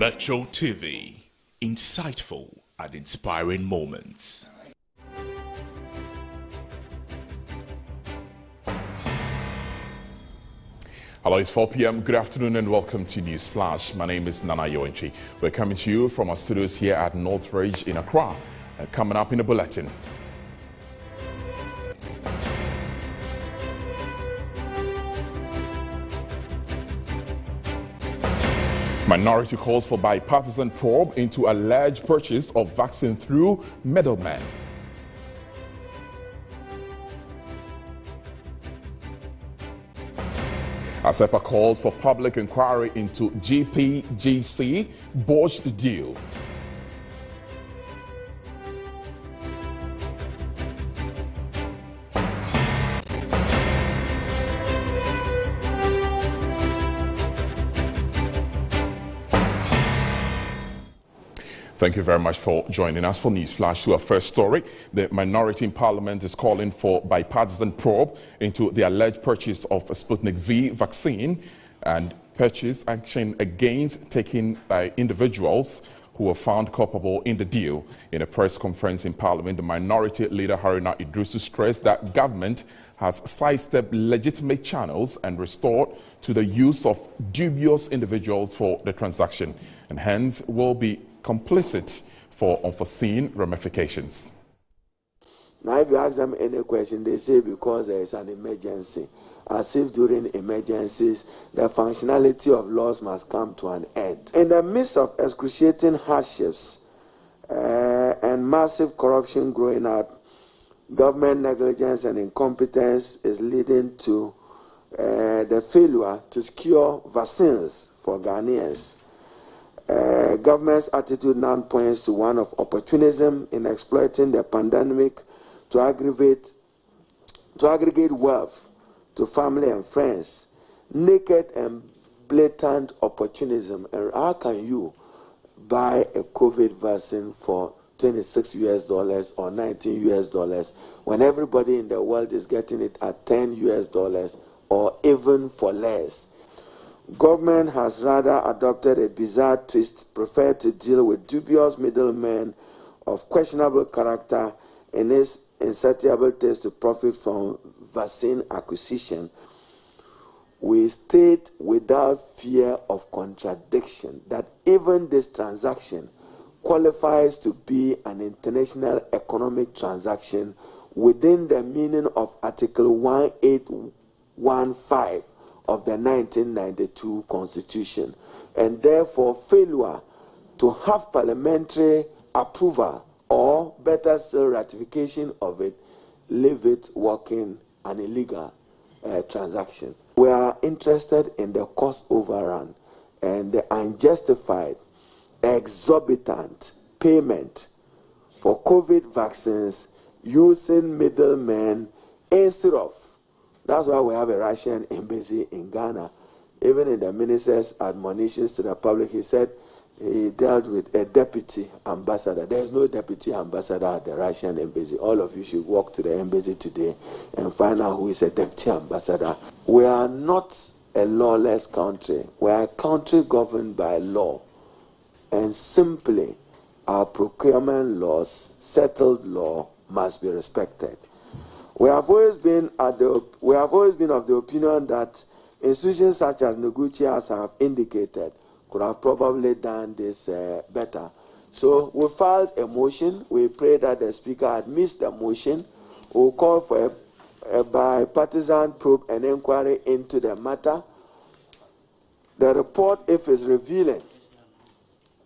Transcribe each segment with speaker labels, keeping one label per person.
Speaker 1: Metro TV, insightful and inspiring moments. Hello, it's 4 p.m. Good afternoon and welcome to News Flash. My name is Nana Yoenchi. We're coming to you from our studios here at Northridge in Accra. Coming up in the bulletin. Minority calls for bipartisan probe into alleged purchase of vaccine through middlemen. ASEPA calls for public inquiry into GPGC botched deal. Thank you very much for joining us for News Flash. To our first story, the minority in Parliament is calling for bipartisan probe into the alleged purchase of Sputnik V vaccine and purchase action against taken by individuals who were found culpable in the deal. In a press conference in Parliament, the minority leader Haruna Idrisu stressed that government has sidestepped legitimate channels and restored to the use of dubious individuals for the transaction, and hence will be complicit for unforeseen ramifications.
Speaker 2: Now, if you ask them any question, they say because there is an emergency. As if during emergencies, the functionality of laws must come to an end. In the midst of excruciating hardships and massive corruption growing up, government negligence and incompetence is leading to the failure to secure vaccines for Ghanaians. Government's attitude now points to one of opportunism in exploiting the pandemic to aggregate wealth to family and friends. Naked and blatant opportunism. And how can you buy a COVID vaccine for $26 or $19 when everybody in the world is getting it at $10 or even for less? Government has rather adopted a bizarre twist, preferred to deal with dubious middlemen of questionable character in its insatiable taste to profit from vaccine acquisition. We state without fear of contradiction that even this transaction qualifies to be an international economic transaction within the meaning of Article 1815 of the 1992 Constitution, and therefore failure to have parliamentary approval or better still ratification of it leave it working an illegal transaction. We are interested in the cost overrun and the unjustified, exorbitant payment for COVID vaccines using middlemen instead of. That's why we have a Russian embassy in Ghana. Even in the minister's admonitions to the public, he said he dealt with a deputy ambassador. There is no deputy ambassador at the Russian embassy. All of you should walk to the embassy today and find out who is a deputy ambassador. We are not a lawless country. We are a country governed by law. And simply, our procurement laws, settled law, must be respected. We have always been of the opinion that institutions such as Noguchi, as I have indicated, could have probably done this better. So we filed a motion. We pray that the Speaker admits the motion. We'll call for a bipartisan probe and inquiry into the matter. The report, if it's revealing,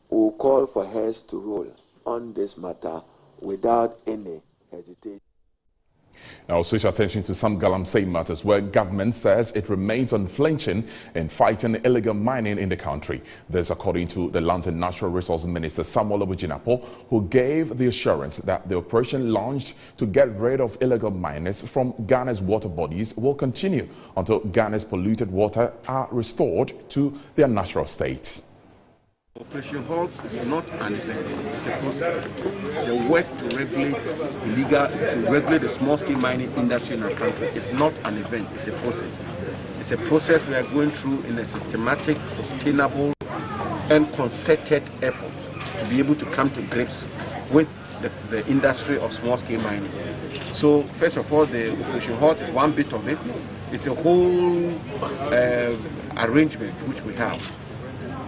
Speaker 2: we'll call for heads to roll on this matter without any hesitation.
Speaker 1: Now, switch attention to some Galamsey matters where government says it remains unflinching in fighting illegal mining in the country. This according to the Lands and Natural Resources Minister Samuel Obujinapo, who gave the assurance that the operation launched to get rid of illegal miners from Ghana's water bodies will continue until Ghana's polluted water are restored to their natural state.
Speaker 3: Operation Hawks is not an event, it's a process. The work to regulate the small-scale mining industry in our country is not an event, it's a process. It's a process we are going through in a systematic, sustainable, and concerted effort to be able to come to grips with the industry of small-scale mining. So, first of all, the Operation HALT is one bit of it. It's a whole arrangement which we have.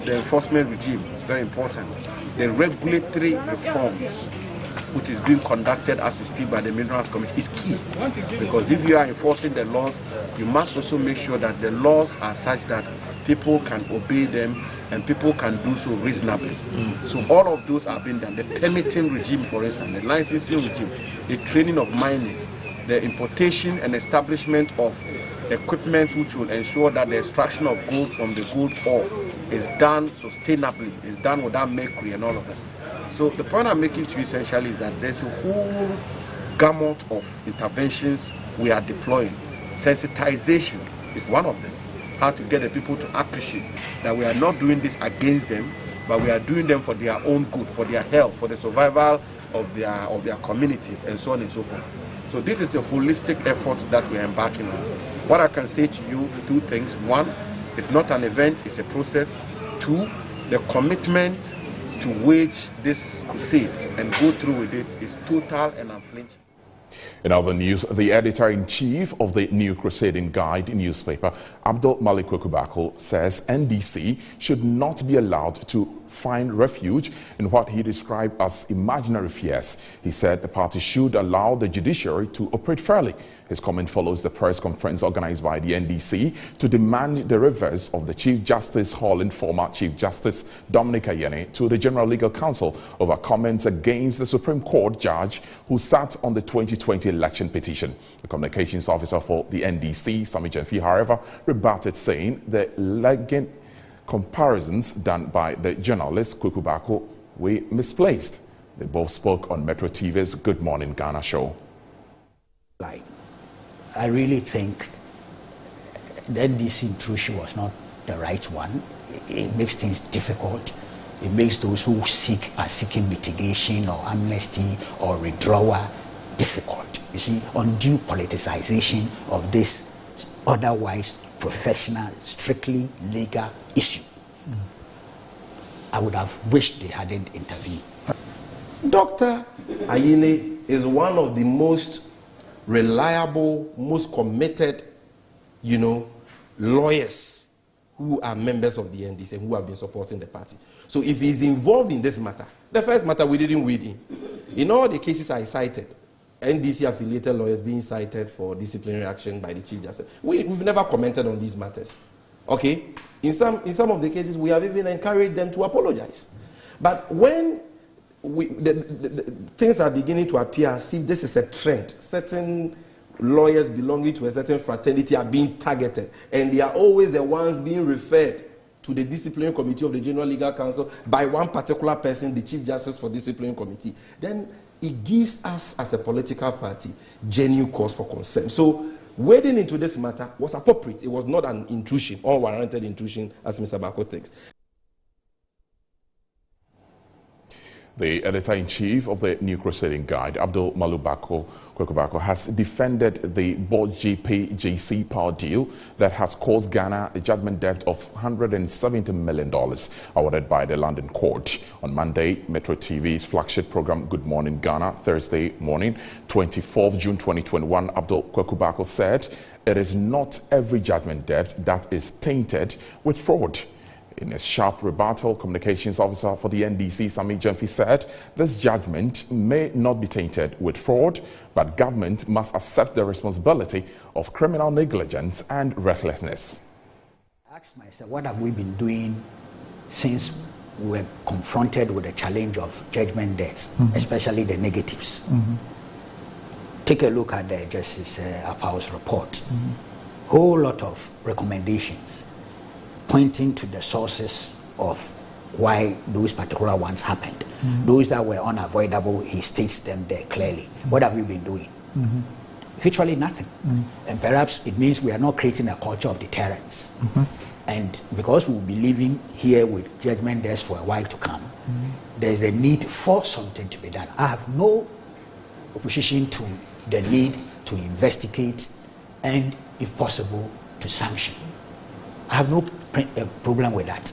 Speaker 3: The enforcement regime is very important. The regulatory reforms which is being conducted as we speak by the Minerals Commission is key, because if you are enforcing the laws, you must also make sure that the laws are such that people can obey them and people can do so reasonably. So all of those are being done. The permitting regime, for instance, the licensing regime, the training of miners, the importation and establishment of equipment which will ensure that the extraction of gold from the gold ore is done sustainably, is done without mercury and all of that. So the point I'm making to you essentially is that there's a whole gamut of interventions we are deploying. Sensitization is one of them. How to get the people to appreciate that we are not doing this against them, but we are doing them for their own good, for their health, for the survival of their communities, and so on and so forth. So this is a holistic effort that we are embarking on. What I can say to you, two things. One, it's not an event, it's a process. Two, the commitment to wage this crusade and go through with it is total and unflinching.
Speaker 1: In other news, the editor-in-chief of the New Crusading Guide newspaper, Abdul Malik Kwaku Baako, says NDC should not be allowed to find refuge in what he described as imaginary fears. He said the party should allow the judiciary to operate fairly. His comment follows the press conference organized by the NDC to demand the reverse of the Chief Justice hauling former Chief Justice Dominic Ayeni to the General Legal Council over comments against the Supreme Court judge who sat on the 2020 election petition. The communications officer for the NDC, Sami Jenfi, however, rebutted, saying the legend comparisons done by the journalist Kwaku Baako were misplaced. They both spoke on Metro TV's Good Morning Ghana show.
Speaker 4: I really think the NDC intrusion was not the right one. It makes things difficult. It makes those who are seeking mitigation or amnesty or withdrawal difficult. You see, undue politicization of this otherwise professional, strictly legal issue. I would have wished they hadn't intervened.
Speaker 5: Dr. Ayeni is one of the most reliable, most committed, lawyers who are members of the NDC and who have been supporting the party. So if he's involved in this matter, the first matter we didn't wade in. In all the cases I cited, NDC-affiliated lawyers being cited for disciplinary action by the Chief Justice. We've never commented on these matters. Okay? In some of the cases, we have even encouraged them to apologize. But when the things are beginning to appear as if this is a trend, certain lawyers belonging to a certain fraternity are being targeted, and they are always the ones being referred to the Disciplinary Committee of the General Legal Council by one particular person, the Chief Justice for Disciplinary Committee, then it gives us as a political party genuine cause for concern. So wading into this matter was appropriate. It was not an intrusion, unwarranted intrusion, as Mr. Baako thinks.
Speaker 1: The editor-in-chief of the New Crusading Guide, Abdul Malik Kwaku Baako, has defended the Board GPJC power deal that has caused Ghana a judgment debt of $170 million awarded by the London court. On Monday, Metro TV's flagship program, Good Morning Ghana, Thursday morning, 24th June 2021, Abdul Kwaku Baako said, "It is not every judgment debt that is tainted with fraud." In a sharp rebuttal, communications officer for the NDC, Sami Jenfi, said this judgment may not be tainted with fraud, but government must accept the responsibility of criminal negligence and recklessness.
Speaker 4: I asked myself, what have we been doing since we were confronted with the challenge of judgment debts, especially the negatives? Take a look at the Justice Apau's report. Whole lot of recommendations pointing to the sources of why those particular ones happened. Those that were unavoidable, he states them there clearly. What have we been doing? Virtually nothing. And perhaps it means we are not creating a culture of deterrence. And because we'll be living here with judgment debts for a while to come, there's a need for something to be done. I have no opposition to the need to investigate and, if possible, to sanction. I have no problem with that.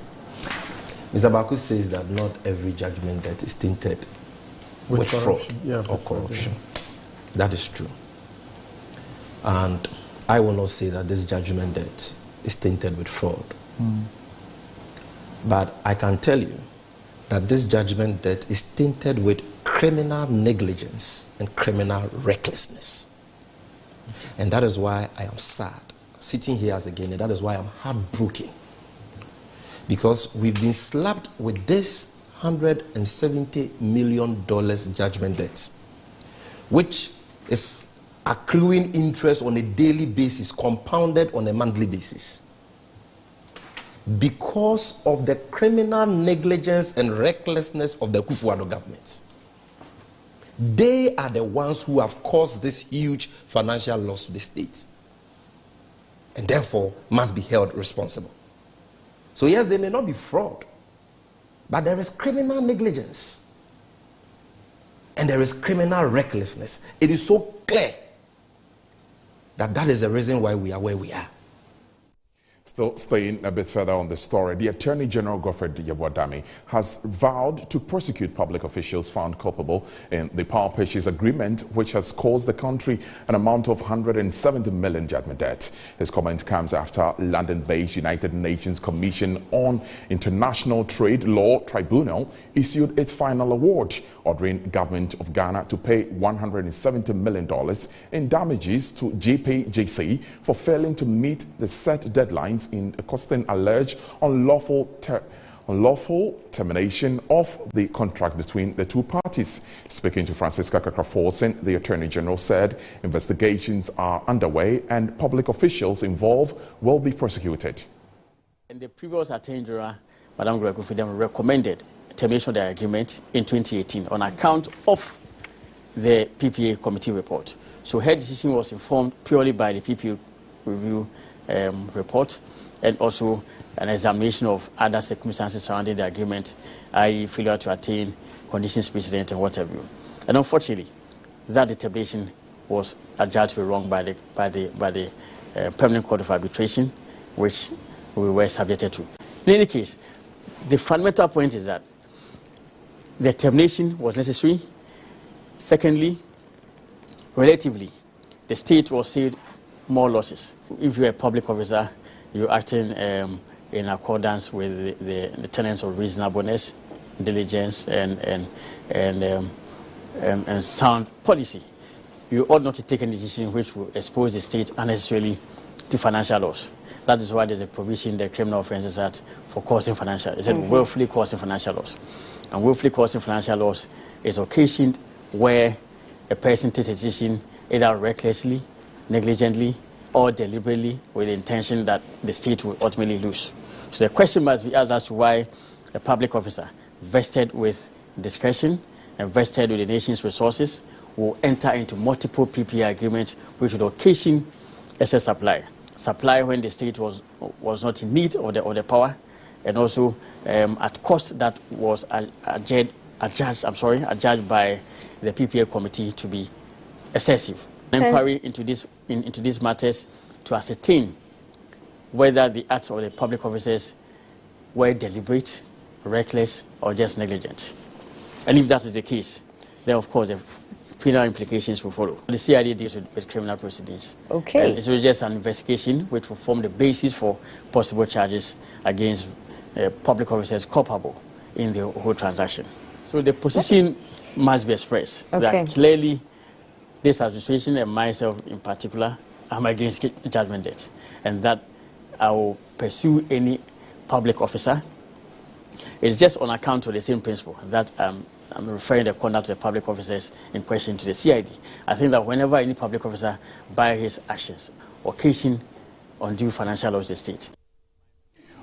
Speaker 5: Mr. Baku says that not every judgment debt is tainted with fraud or corruption. That is true. And I will not say that this judgment debt is tainted with fraud. But I can tell you that this judgment debt is tainted with criminal negligence and criminal recklessness. And that is why I am sad, sitting here as a Ghanaian, that is why I'm heartbroken. Because we've been slapped with this $170 million judgment debt, which is accruing interest on a daily basis, compounded on a monthly basis. Because of the criminal negligence and recklessness of the Akufo-Addo government. They are the ones who have caused this huge financial loss to the state, and therefore must be held responsible. So yes, there may not be fraud, but there is criminal negligence and there is criminal recklessness. It is so clear that that is the reason why we are where we are.
Speaker 1: Still staying a bit further on the story, the Attorney General Godfred Yeboah-Dame has vowed to prosecute public officials found culpable in the power purchase agreement, which has caused the country an amount of $170 million judgment debt. His comment comes after London-based United Nations Commission on International Trade Law Tribunal issued its final award, ordering government of Ghana to pay $170 million in damages to JPJC for failing to meet the set deadlines in accosting alleged unlawful termination of the contract between the two parties. Speaking to Francisca Kakra-Forson, the Attorney General said investigations are underway and public officials involved will be prosecuted.
Speaker 6: And the previous Attorney General, Madam Gregory Fidem, recommended termination of the agreement in 2018 on account of the PPA committee report. So her decision was informed purely by the PPA review report and also an examination of other circumstances surrounding the agreement, i.e. failure to attain conditions precedent and what have you. And unfortunately, that determination was adjudged to be wrong by the Permanent Court of Arbitration, which we were subjected to. In any case, the fundamental point is that the termination was necessary. Secondly, relatively, the state was saved more losses. If you're a public officer, you're acting in accordance with the tenets of reasonableness, diligence, and sound policy. You ought not to take any decision which will expose the state unnecessarily to financial loss. That is why there's a provision in the Criminal Offences Act for causing financial. It said willfully causing financial loss. And willfully causing financial loss is occasioned where a person takes a decision either recklessly, negligently, or deliberately with the intention that the state will ultimately lose. So the question must be asked as to why a public officer vested with discretion and vested with the nation's resources will enter into multiple PPA agreements which would occasion excess supply. Supply when the state was not in need of the power, and also at cost that was adjudged by the PPA committee to be excessive. Inquiry into these matters to ascertain whether the acts of the public officers were deliberate, reckless, or just negligent. And if that is the case, then of course the penal implications will follow. The CID deals with criminal proceedings.
Speaker 7: Okay.
Speaker 6: It's just an investigation which will form the basis for possible charges against public officers culpable in the whole transaction. So the position must be expressed that clearly this administration and myself in particular, I'm against judgment debt, and that I will pursue any public officer. It's just on account of the same principle that I'm referring the conduct of the public officers in question to the CID. I think that whenever any public officer, by his actions, occasion undue financial loss to the state.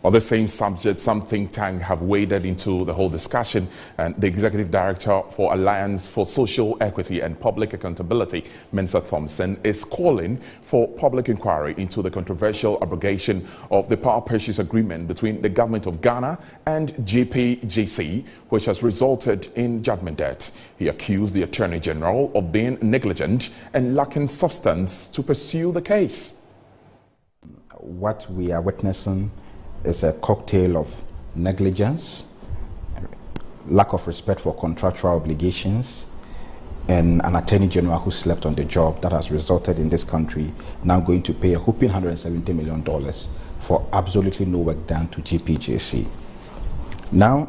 Speaker 1: On the same subject, some think tank have waded into the whole discussion, and the Executive Director for Alliance for Social Equity and Public Accountability, Mensa Thompson, is calling for public inquiry into the controversial abrogation of the power purchase agreement between the Government of Ghana and JPJC, which has resulted in judgment debt. He accused the Attorney General of being negligent and lacking substance to pursue the case.
Speaker 8: What we are witnessing is a cocktail of negligence,
Speaker 7: lack of respect for contractual obligations, and an attorney general who slept on the job that has resulted in this country now going to pay a whopping $170 million for absolutely no work done to GPJC. Now,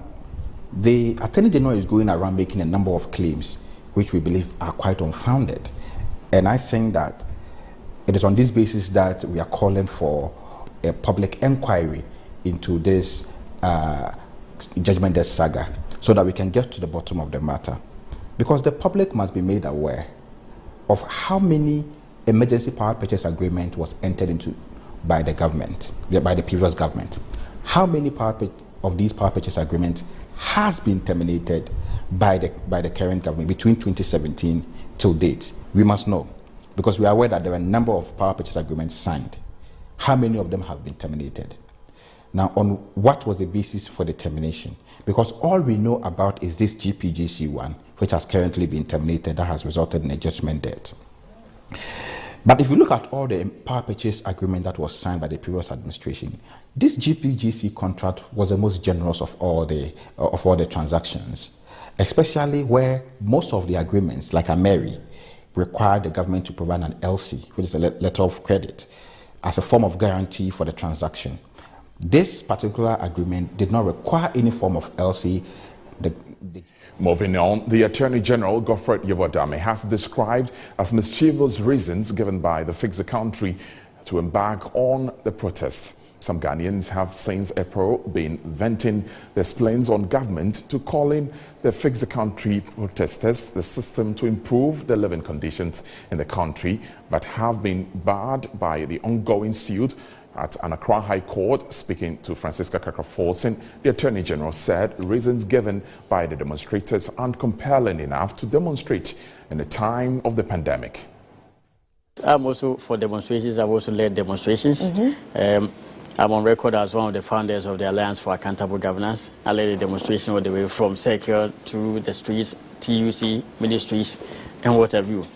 Speaker 7: the attorney general is going around making a number of claims which we believe are quite unfounded. And I think that it is on this basis that we are calling for a public inquiry into this judgment debt saga so that we can get to the bottom of the matter. Because the public must be made aware of how many emergency power purchase agreement was entered into by the government, by the previous government. How many of these power purchase agreements has been terminated by the current government between 2017 till date? We must know, because we are aware that there are a number of power purchase agreements signed. How many of them have been terminated? Now, on what was the basis for the termination? Because all we know about is this GPJC one, which has currently been terminated, that has resulted in a judgment debt. But if you look at all the power purchase agreement that was signed by the previous administration, this GPJC contract was the most generous of all the transactions, especially where most of the agreements, like Ameri, required the government to provide an LC, which is a letter of credit, as a form of guarantee for the transaction. This particular agreement did not require any form of LC.
Speaker 1: Moving on, the Attorney General, Godfred Yeboah-Dame, has described as mischievous reasons given by the Fix the Country to embark on the protest. Some Ghanaians have since April been venting their spleens on government to calling the Fix the Country protesters the system to improve the living conditions in the country, but have been barred by the ongoing suit at an Accra High Court. Speaking to Francisca Kakra-Folsom, the Attorney General said reasons given by the demonstrators aren't compelling enough to demonstrate in the time of the pandemic.
Speaker 6: I'm also for demonstrations. I've also led demonstrations. I'm on record as one of the founders of the Alliance for Accountable Governance. I led a demonstration all the way from Circle to the streets, TUC, ministries, and what have you.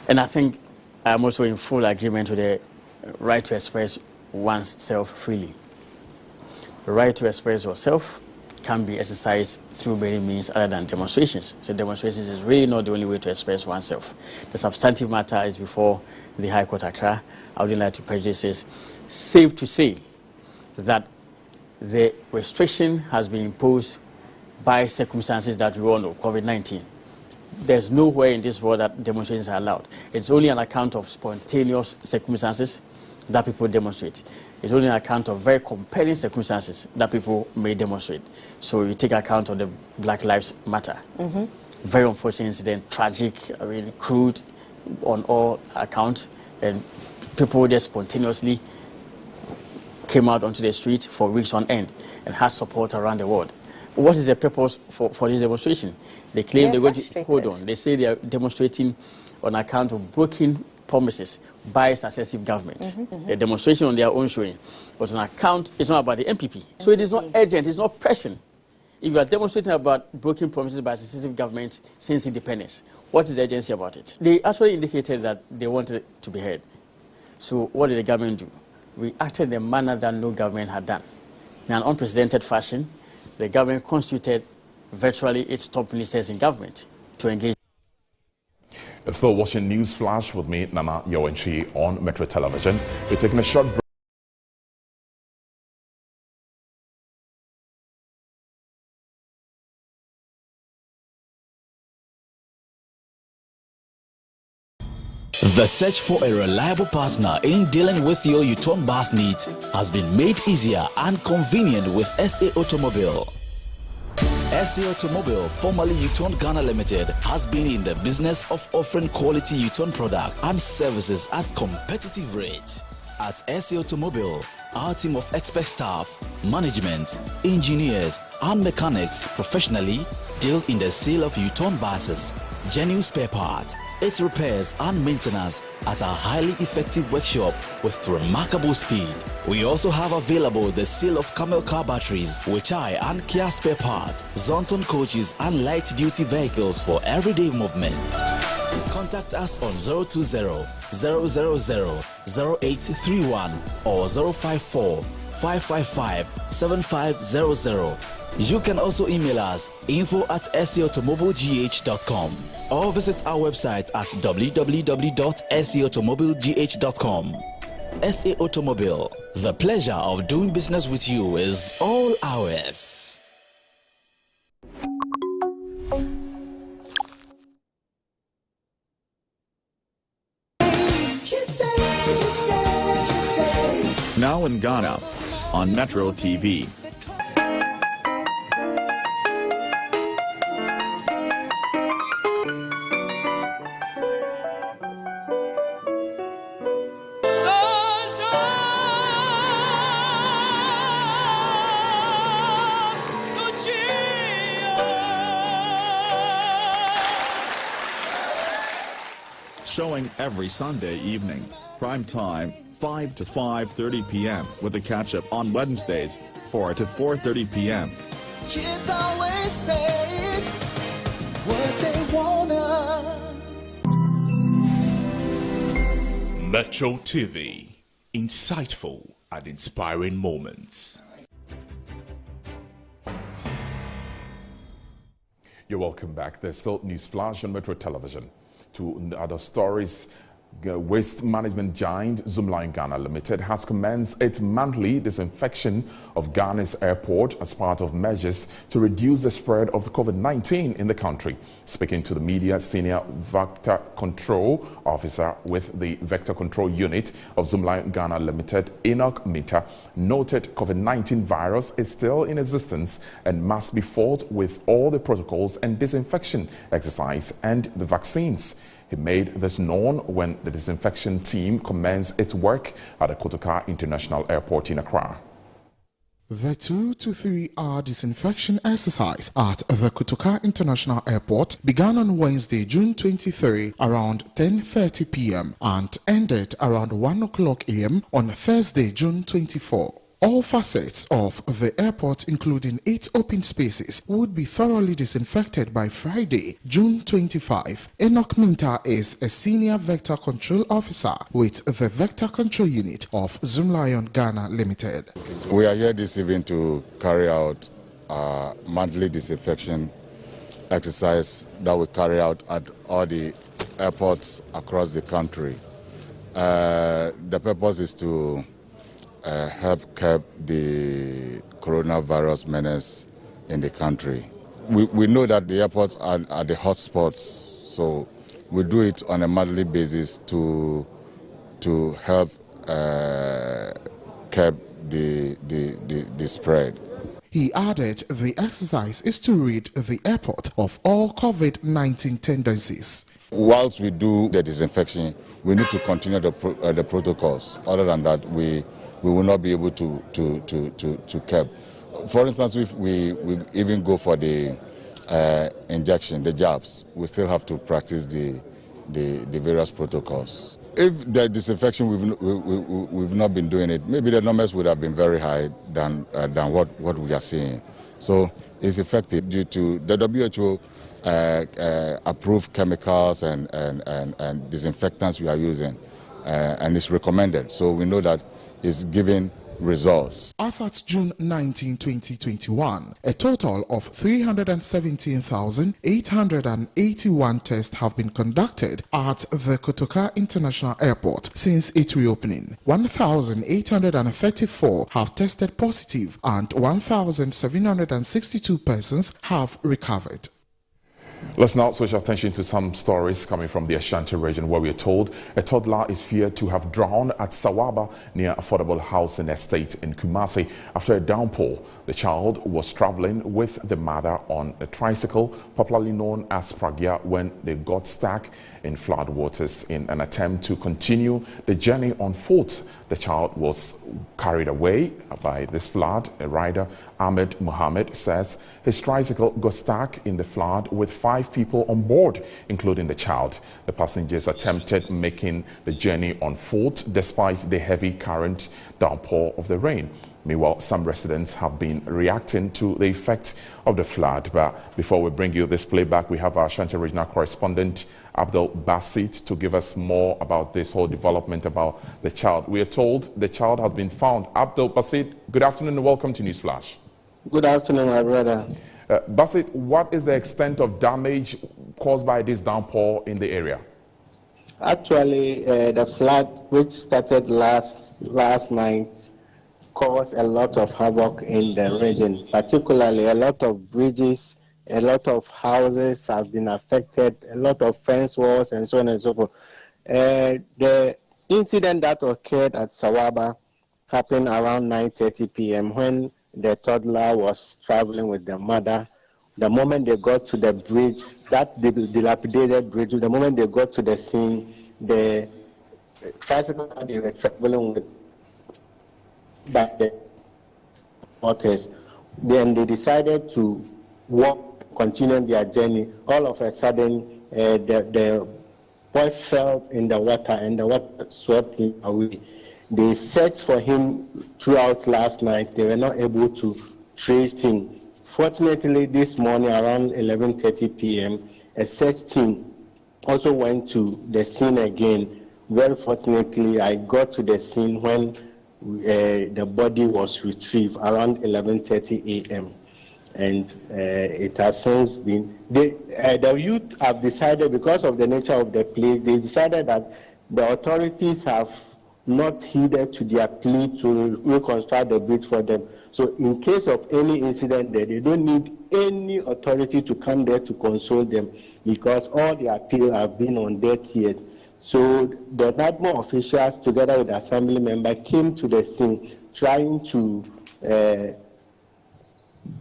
Speaker 6: And I think I'm also in full agreement with the right to express oneself freely. The right to express yourself can be exercised through many means other than demonstrations. So demonstrations is really not the only way to express oneself. The substantive matter is before the High Court Accra. I wouldn't like to prejudice this. Safe to say that the restriction has been imposed by circumstances that we all know, COVID-19. There's nowhere in this world that demonstrations are allowed. It's only on account of spontaneous circumstances that people demonstrate. It's only on account of very compelling circumstances that people may demonstrate. So you take account of the Black Lives Matter. Very unfortunate incident, tragic, I mean, crude on all accounts, and people just spontaneously came out onto the street for weeks on end and had support around the world. What is the purpose for this demonstration? They claim they're going to, hold on, they say they are demonstrating on account of broken promises by successive governments. The demonstration on their own showing was on account, it's not about the MPP. So it is not urgent, it's not pressing. If you are demonstrating about broken promises by successive governments since independence, what is the urgency about it? They actually indicated that they wanted it to be heard. So what did the government do? Reacted in a manner that no government had done. In an unprecedented fashion, the government constituted virtually its top ministers in government to engage.
Speaker 1: You're still watching News Flash with me, Nana Yowenchi, on Metro Television. We're taking a short break.
Speaker 8: The search for a reliable partner in dealing with your U-turn bus needs has been made easier and convenient with SA Automobile. SA Automobile, formerly U-turn Ghana Limited, has been in the business of offering quality U-turn product and services at competitive rates. At SA Automobile, our team of expert staff, management, engineers, and mechanics professionally deal in the sale of U-turn buses, genuine spare parts, its repairs and maintenance at our highly effective workshop with remarkable speed. We also have available the sale of Camel car batteries, Weichai and Kia spare parts, Zonton coaches and light-duty vehicles for everyday movement. Contact us on 020-000-0831 or 054-555-7500. You can also email us info@saautomobilegh.com or visit our website at www.saautomobilegh.com. SA Automobile, the pleasure of doing business with you is all ours.
Speaker 9: Now in Ghana on Metro TV. Showing every Sunday evening, prime time 5 to 5:30 p.m. with a catch-up on Wednesdays 4 to 4:30 p.m.
Speaker 10: Kids always say what they wanna.
Speaker 11: Metro TV, insightful and inspiring moments.
Speaker 1: You're welcome back. There's still news flash on Metro Television. To other stories, waste management giant Zoomlion Ghana Limited has commenced its monthly disinfection of Ghana's airport as part of measures to reduce the spread of COVID-19 in the country. Speaking to the media, Senior Vector Control Officer with the Vector Control Unit of Zoomlion Ghana Limited, Enoch Minta, noted COVID-19 virus is still in existence and must be fought with all the protocols and disinfection exercise and the vaccines. He made this known when the disinfection team commenced its work at the Kotoka International Airport in Accra.
Speaker 12: The 2 to 3 hour disinfection exercise at the Kotoka International Airport began on Wednesday, June 23 around 10:30 p.m. and ended around 1 o'clock a.m. on Thursday, June 24. All facets of the airport, including 8 open spaces, would be thoroughly disinfected by Friday, June 25. Enoch Minta is a Senior Vector Control Officer with the Vector Control Unit of Zoomlion Ghana Limited.
Speaker 13: We are here this evening to carry out a monthly disinfection exercise that we carry out at all the airports across the country. The purpose is to help curb the coronavirus menace in the country. We know that the airports are the hotspots, so we do it on a monthly basis to help curb the spread.
Speaker 12: He added the exercise is to rid the airport of all COVID-19 tendencies.
Speaker 13: Whilst we do the disinfection, we need to continue the protocols. Other than that, we will not be able to curb. For instance, if we even go for the injection, the jabs, we still have to practice the various protocols. If the disinfection we've not been doing it, maybe the numbers would have been very high than what we are seeing. So it's effective due to the WHO approved chemicals and disinfectants we are using, and it's recommended. So we know that is giving results.
Speaker 12: As at June 19, 2021, a total of 317,881 tests have been conducted at the Kotoka International Airport since its reopening. 1,834 have tested positive and 1,762 persons have recovered.
Speaker 1: Let's now switch our attention to some stories coming from the Ashanti region, where we are told a toddler is feared to have drowned at Sawaba near Affordable Housing Estate in Kumasi after a downpour. The child was traveling with the mother on a tricycle, popularly known as Pragya, when they got stuck in flood waters in an attempt to continue the journey on foot. The child was carried away by this flood. A rider, Ahmed Mohammed, says his tricycle got stuck in the flood with 5 people on board, including the child. The passengers attempted making the journey on foot despite the heavy current downpour of the rain. Meanwhile, some residents have been reacting to the effect of the flood. But before we bring you this playback, we have our Ashanti regional correspondent, Abdul Basit, to give us more about this whole development about the child. We are told the child has been found. Abdul Basit, good afternoon and welcome to Newsflash.
Speaker 14: Good afternoon, my brother.
Speaker 1: Bassett, what is the extent of damage caused by this downpour in the area?
Speaker 14: Actually, the flood which started last night caused a lot of havoc in the region. Particularly, a lot of bridges, a lot of houses have been affected, a lot of fence walls, and so on and so forth. The incident that occurred at Sawaba happened around 9:30 p.m. when the toddler was traveling with the mother. The moment they got to the bridge, that dilapidated bridge, the moment they got to the scene, the tricycle that they were traveling with, by the waters, then they decided to walk, continue their journey. All of a sudden, the boy fell in the water, and the water swept him away. They searched for him throughout last night. They were not able to trace him. Fortunately, this morning around 11:30 p.m., a search team also went to the scene again. Very fortunately, I got to the scene when the body was retrieved around 11:30 a.m. And it has since been, the youth have decided, because of the nature of the place, they decided that the authorities have not heeded to their plea to reconstruct the bridge for them. So in case of any incident there, they don't need any authority to come there to console them, because all the appeal have been on deaf ears. So the NADMO officials, together with the assembly member, came to the scene trying to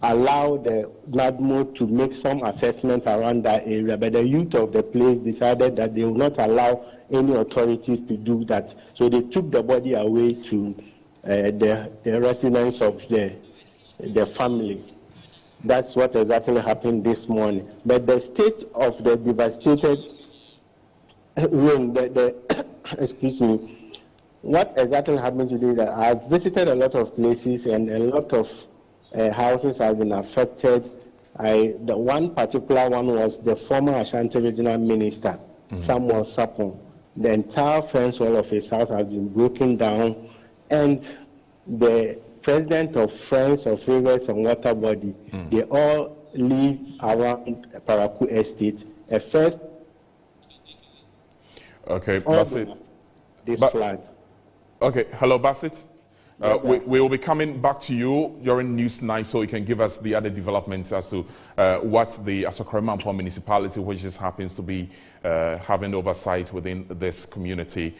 Speaker 14: allow the NADMO to make some assessment around that area, but the youth of the place decided that they will not allow any authority to do that. So they took the body away to the residence of the family. That's what exactly happened this morning. But the state of the devastated ruin, excuse me, what exactly happened today is that I've visited a lot of places, and a lot of houses have been affected. The one particular one was the former Ashanti Regional Minister, Samuel Sapon. The entire fence wall of his house has been broken down, and the president of Friends of Rivers and Water Body, they all live around Paraku Estate.
Speaker 1: Okay, Bassett.
Speaker 14: This flood.
Speaker 1: Okay, hello, Bassett.
Speaker 14: Yes,
Speaker 1: we will be coming back to you during News Night, so you can give us the other developments as to what the Asokore-Mampong municipality, which just happens to be having oversight within this community,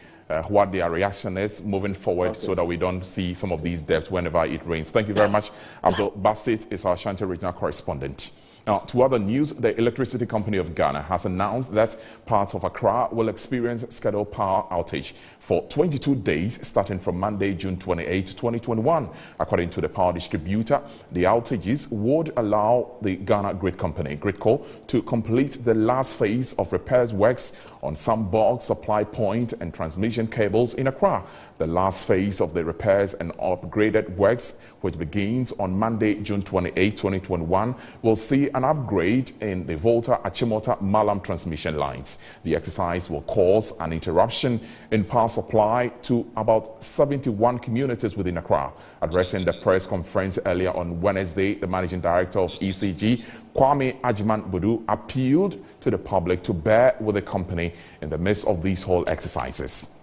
Speaker 1: what their reaction is moving forward, so that we don't see some of these debts whenever it rains. Thank you very much. Abdul Bassett is our Ashanti Regional Correspondent. Now, to other news, the Electricity Company of Ghana has announced that parts of Accra will experience scheduled power outage for 22 days starting from Monday, June 28, 2021. According to the power distributor, the outages would allow the Ghana Grid Company, GridCo, to complete the last phase of repairs works on some bulk supply point and transmission cables in Accra. The last phase of the repairs and upgraded works, which begins on Monday, June 28, 2021, will see an upgrade in the Volta Achimota Malam transmission lines. The exercise will cause an interruption in power supply to about 71 communities within Accra. Addressing the press conference earlier on Wednesday, the managing director of ECG, Kwame Ajiman Budu, appealed to the public to bear with the company in the midst of these whole exercises.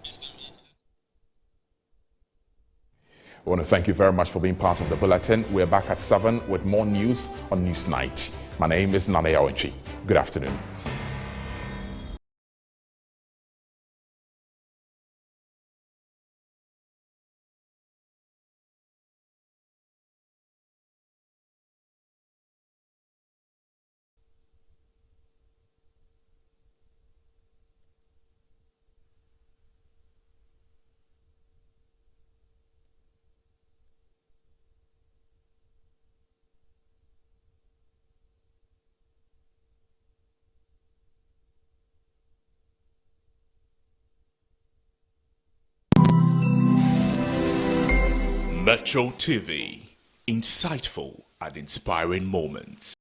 Speaker 1: I want to thank you very much for being part of the bulletin. We're back at 7 with more news on News Night. My name is Nana Yawenchi. Good afternoon.
Speaker 11: Metro TV, insightful and inspiring moments.